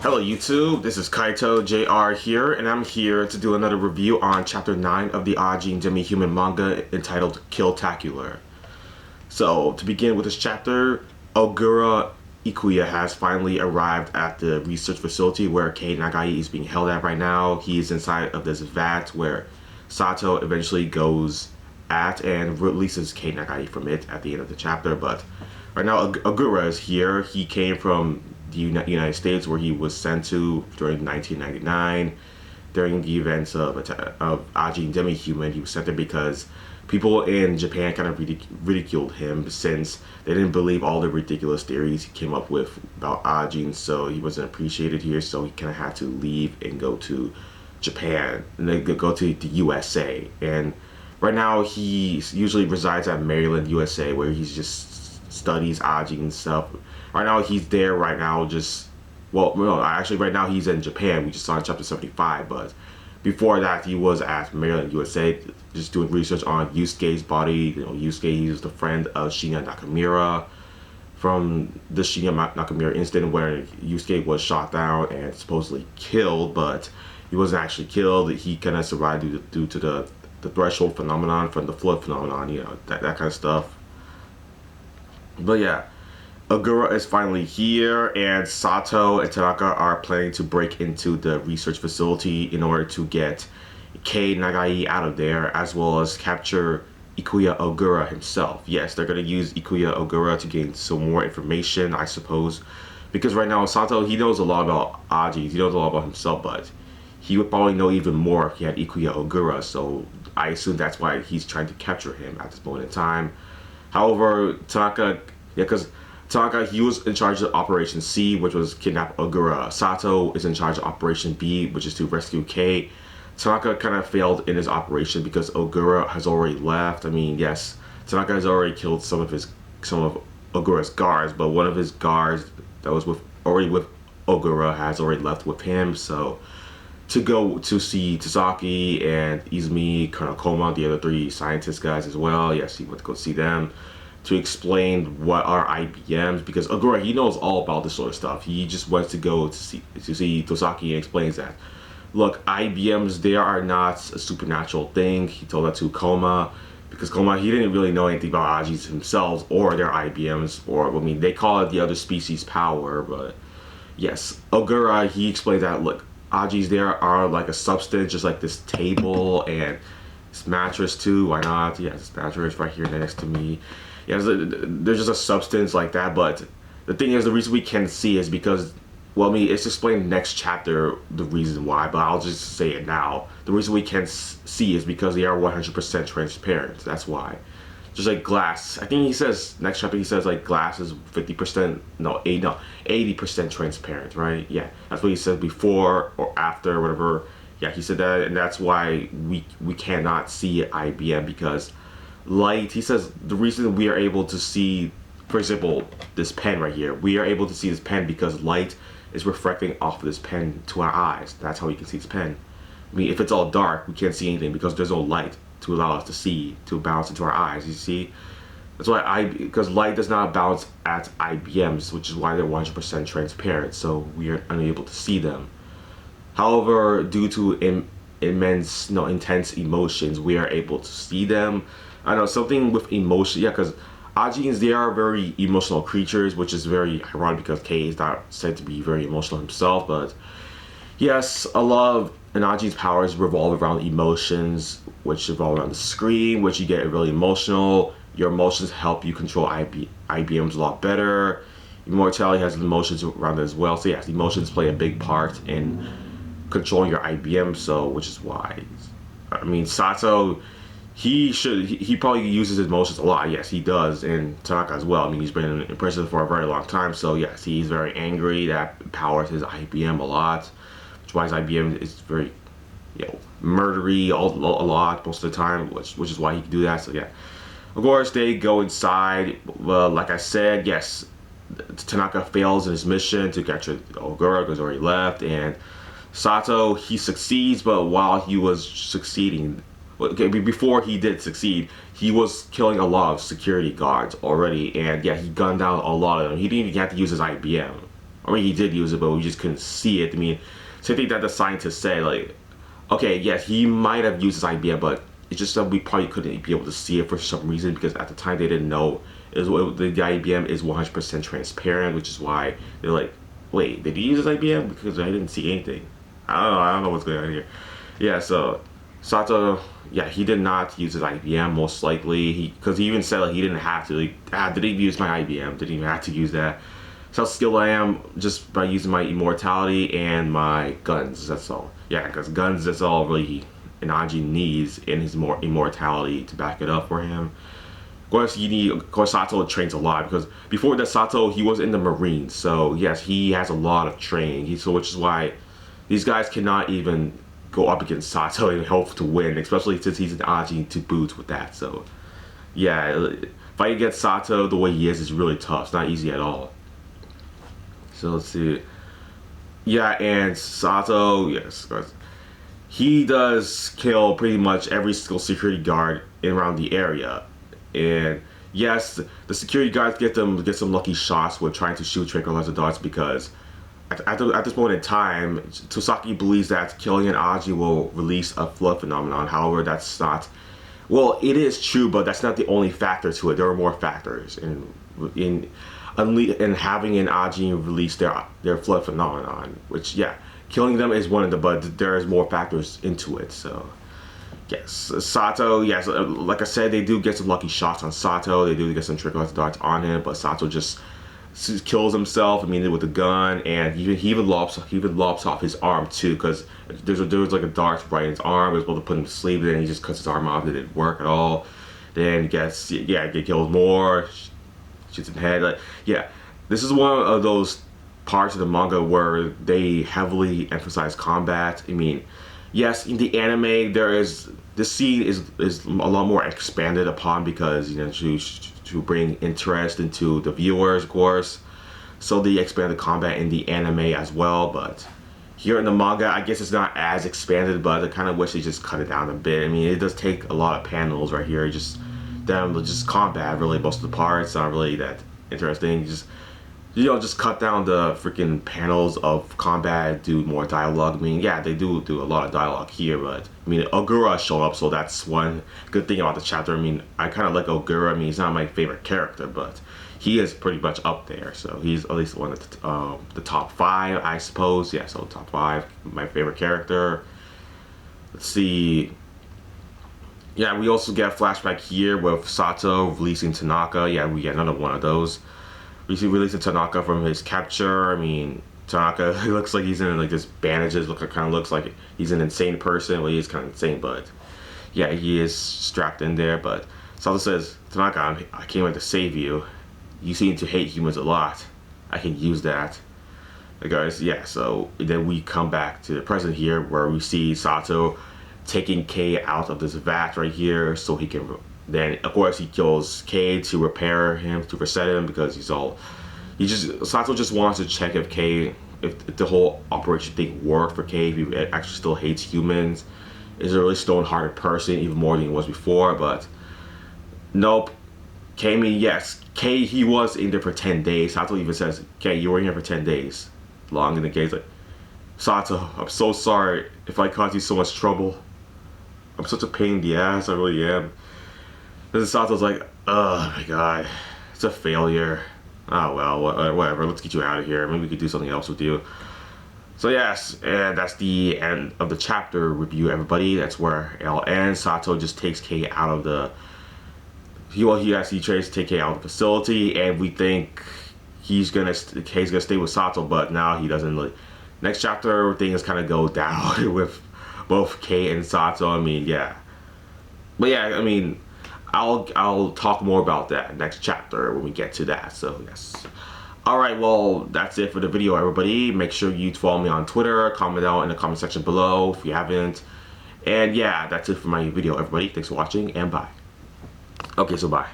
Hello YouTube, this is Kaito JR here, and I'm here to do another review on Chapter 9 of the Ajin demi-human manga entitled Killtacular. So, to begin with this chapter, Ogura Ikuya has finally arrived at the research facility where Kei Nagai is being held at right now. He is inside of this vat where Sato eventually goes at and releases Kei Nagai from it at the end of the chapter, but right now Ogura is here. He came from the United States, where he was sent to during 1999 during the events of Ajin demi-human. He was sent there because people in Japan kind of ridiculed him since they didn't believe all the ridiculous theories he came up with about Ajin, so he wasn't appreciated here, so he kind of had to leave and go to Japan and then go to the USA. And right now he usually resides at Maryland, USA, where he's just studies Ajin and stuff. Right now he's there right now actually right now he's in Japan. We just saw in chapter 75, but before that he was at Maryland, USA, just doing research on Yusuke's body. Yusuke, he was the friend of Shinya Nakamura from the Shinya Nakamura incident where Yusuke was shot down and supposedly killed, but he wasn't actually killed. He kind of survived due to the threshold phenomenon from the flood phenomenon, that kind of stuff. But yeah, Ogura is finally here, and Sato and Tanaka are planning to break into the research facility in order to get Kei Nagai out of there, as well as capture Ikuya Ogura himself. Yes, they're going to use Ikuya Ogura to gain some more information, I suppose, because right now Sato, he knows a lot about Ajin, he knows a lot about himself, but he would probably know even more if he had Ikuya Ogura, so I assume that's why he's trying to capture him at this moment in time. However, Tanaka, because Tanaka, he was in charge of Operation C, which was kidnap Ogura. Sato is in charge of Operation B, which is to rescue Kei. Tanaka kind of failed in his operation because Ogura has already left. I mean, yes, Tanaka has already killed some of Ogura's guards, but one of his guards that was already with Ogura has already left with him. So to go to see Tasaki and Izumi, Colonel Koma, the other three scientist guys as well. Yes, he went to go see them to explain what are IBMs, because Ogura, he knows all about this sort of stuff. He just wants to go to see Tosaki and explains that, look, IBMs, they are not a supernatural thing. He told that to Koma, because Koma, he didn't really know anything about Ajis himself or their IBMs, or, I mean, they call it the other species power, but yes, Ogura, he explains that, look, Ajis there are like a substance, just like this table and this mattress too, why not? Yeah, this mattress right here next to me. Yeah, there's just a substance like that, but the thing is, the reason we can't see is because, well, I mean, it's explained next chapter the reason why, but I'll just say it now. The reason we can't see is because they are 100% transparent. That's why. Just like glass. I think he says, next chapter he says like glass is 50%, no, 80% transparent, right? Yeah, that's what he said before or after, whatever. Yeah, he said that, and that's why we cannot see IBM, because light, he says the reason we are able to see, for example, this pen right here, we are able to see this pen because light is reflecting off of this pen to our eyes. That's how we can see this pen. I mean, if it's all dark, we can't see anything because there's no light to allow us to see, to bounce into our eyes, you see? That's why because light does not bounce at IBMs, which is why they're 100% transparent, so we are unable to see them. However, due to intense emotions, we are able to see them. I know, something with emotion, yeah, because Ajins, they are very emotional creatures, which is very ironic because Kei is not said to be very emotional himself, but yes, a lot of an Ajin's powers revolve around emotions, which revolve around the screen, which you get really emotional. Your emotions help you control IBMs a lot better. Immortality has emotions around it as well, so yes, emotions play a big part in controlling your IBM, so, which is why, I mean, Sato, he probably uses his emotions a lot. Yes, he does, and Tanaka as well. I mean, he's been in prison for a very long time, so yes, he's very angry. That powers his IBM a lot, which is why his IBM is very, murdery a lot most of the time, which is why he can do that. So yeah, of course they go inside. Well, like I said, yes, Tanaka fails in his mission to capture Ogura because he already left, and Sato, he succeeds, but while he was succeeding, okay, before he did succeed, he was killing a lot of security guards already, and yeah, he gunned down a lot of them. He didn't even have to use his IBM. I mean, he did use it, but we just couldn't see it. I mean, same thing that the scientists said, like, okay, yes, he might have used his IBM, but it's just that we probably couldn't be able to see it for some reason because at the time they didn't know the IBM is 100% transparent, which is why they're like, wait, did he use his IBM? Because I didn't see anything. I don't know what's going on here. Yeah, so Sato, yeah, he did not use his IBM most likely. Because he even said like he didn't have to. Like, didn't even use my IBM. Didn't even have to use that. That's how skilled I am just by using my immortality and my guns. That's all. Yeah, because guns, that's all really an Ajin needs in his immortality to back it up for him. Of course, Sato trains a lot because before that, Sato, he was in the Marines. So yes, he has a lot of training. Which is why these guys cannot even go up against Sato and hope to win, especially since he's an Ajin to boot with that. So yeah, fighting against Sato the way he is really tough. It's not easy at all. So let's see. Yeah, and Sato, yes, he does kill pretty much every single security guard around the area. And yes, the security guards get some lucky shots with trying to shoot tranquilizer darts because at this moment in time, Tosaki believes that killing an Ajin will release a flood phenomenon. However, that's not. Well, it is true, but that's not the only factor to it. There are more factors in having an Ajin release their flood phenomenon. Which, yeah, killing them is one of the, but there is more factors into it. So. Yes, Sato, yes, like I said, they do get some lucky shots on Sato. They do get some tranquilizer darts on him, but Sato just kills himself, I mean, with a gun, and he even lobs off his arm too, because there was like a dart right in his arm. It was supposed to put him to sleep, and then he just cuts his arm off. It didn't work at all. Then gets killed more, shoots in the head. Like, yeah, this is one of those parts of the manga where they heavily emphasize combat. I mean, yes, in the anime, this scene is a lot more expanded upon because, you know, to bring interest into the viewers, of course. So they expand the combat in the anime as well, but here in the manga, I guess it's not as expanded, but I kind of wish they just cut it down a bit. I mean, it does take a lot of panels right here, just combat, really, most of the parts, not really that interesting. Just cut down the freaking panels of combat, do more dialogue. I mean, yeah, they do a lot of dialogue here, but I mean, Ogura showed up, so that's one good thing about the chapter. I mean, I kind of like Ogura. I mean, he's not my favorite character, but he is pretty much up there. So he's at least one of the top 5, I suppose. Yeah, so top 5, my favorite character. Let's see. Yeah, we also get a flashback here with Sato releasing Tanaka. Yeah, we get another one of those. We see releasing Tanaka from his capture. I mean, Tanaka, he looks like he's in like this bandages. Kind of looks like he's an insane person. Well, he is kind of insane, but yeah, he is strapped in there. But Sato says, Tanaka, I came in to save you. You seem to hate humans a lot. I can use that. Guys, yeah. So then we come back to the present here, where we see Sato taking Kei out of this vat right here, so he can. Then, of course, he kills Kei to repair him, to reset him, because Sato just wants to check if the whole operation thing worked for Kei, if he actually still hates humans, is a really stone-hearted person, even more than he was before, but nope. Yes, Kei, he was in there for 10 days. Sato even says, Kei, you were in here for 10 days. Long in the Kei's like, Sato, I'm so sorry if I caused you so much trouble. I'm such a pain in the ass, I really am. Then Sato's like, oh my god, it's a failure. Oh well, whatever, let's get you out of here. Maybe we could do something else with you. So yes, and that's the end of the chapter review, everybody. That's where it all ends. Sato just takes Kei out of the... He actually tries to take Kei out of the facility, and we think Kei's gonna stay with Sato, but now he doesn't. Next chapter, things kind of go down with both Kei and Sato. I mean, yeah. But yeah, I mean... I'll talk more about that next chapter when we get to that, so yes. Alright, well, that's it for the video, everybody. Make sure you follow me on Twitter, comment down in the comment section below if you haven't. And yeah, that's it for my video, everybody. Thanks for watching, and bye. Okay, so bye.